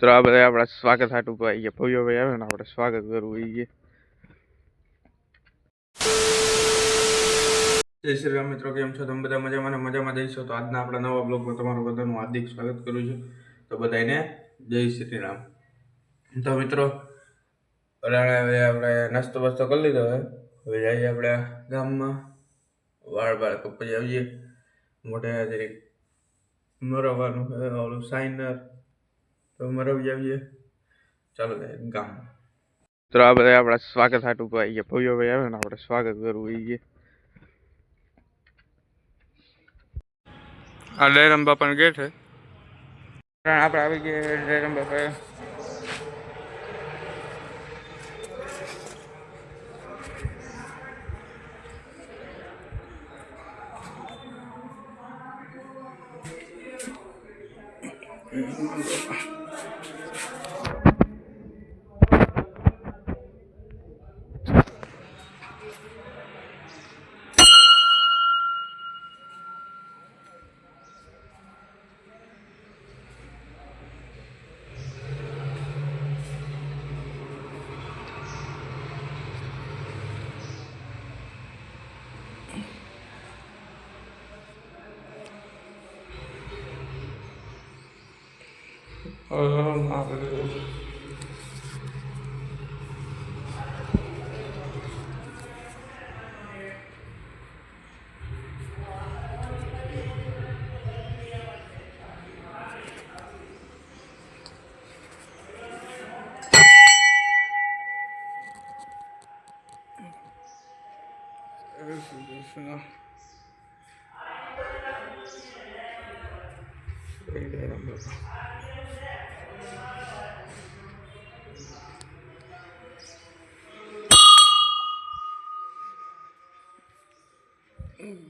તો આ બધા આપણા સ્વાગત હાટું ભાઈ ગયા ભવ્ય ભાઈ આવે ને આપણે સ્વાગત કરવું એ જય શ્રી રામ મિત્રો, કેમ છો તમે બધા? મજામાં ને મજામાં જઈશો તો આજના આપણા નવા બ્લોગમાં તમારું બધાનું હાર્દિક સ્વાગત કરું છું. તો બધાને જય શ્રી રામ. તો મિત્રો હવે આપણે નાસ્તો બાસ્તો કરી લીધો. હવે જઈએ આપણે ગામમાં વાળ કપાઈ આવીએ. મોઢે જરીક મરવવાનું ઓલું સાઇનર તો મરવી આવીએ. ચાલો ગામમાં. તો આ બધા આપણા સ્વાગત હાટું ભાઈ ગયા ભવ્ય ભાઈ આવે ને આપણે સ્વાગત કરવું એ આ દયારામ બાપાનો ગેટ છે. આપણે આવી ગયા દયારામ બાપા.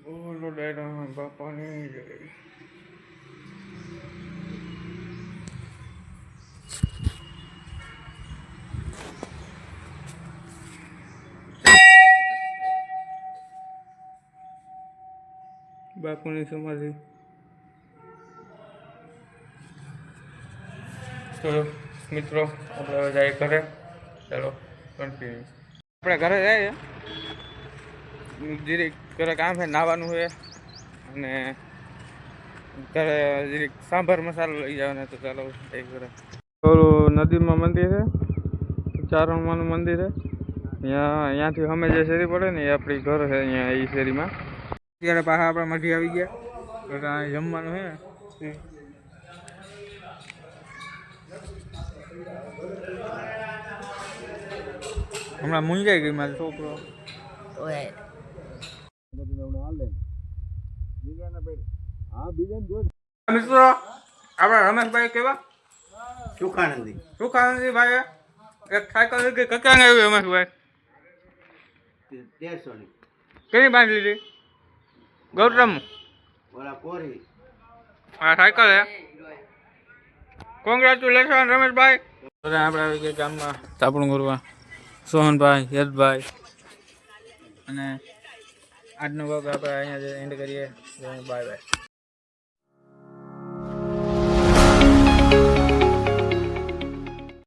બોલો દયારામ બાપાની જય. બાપુની સમાધિ. તો મિત્રો આપણે જાય ઘરે. ચાલો કન્ટિન્યુ. આપણે ઘરે જઈએ. જીરીક ઘરે કામ છે, નાવાનું છે અને ઘરે જીરીક સાંભાર મસાલો લઈ જવાનો. તો ચાલો એક ઘરે. ઓલું નદીમાં મંદિર છે, ચારણમાનું મંદિર છે. અહીંયાથી અમે જે શેરી પડે ને એ આપણી ઘર છે. અહીંયા એ શેરીમાં અત્યારે પાછા આપણે મઢી આવી ગયા. એટલે જમવાનું છે. હમણાં મૂંઝાઈ ગઈ મારો છોકરો. મિત્રો આપણા રમેશભાઈ કેવા સુખાનંદી ભાઈ એક સાયકલ લીધી. કચાંગ આવી રમેશભાઈ? 1300 ની. કેવી બાંધી લીધી? ગૌતમ આ સાયકલ હે. કોંગ્રેચ્યુલેશન રમેશભાઈ. આપણે આવી ગયા ગામમાં તાપણું કરવા. સોહનભાઈ, યશભાઈ અને આજનો ભાગ આપણે અહીંયા એન્ડ કરીએ. Bye bye.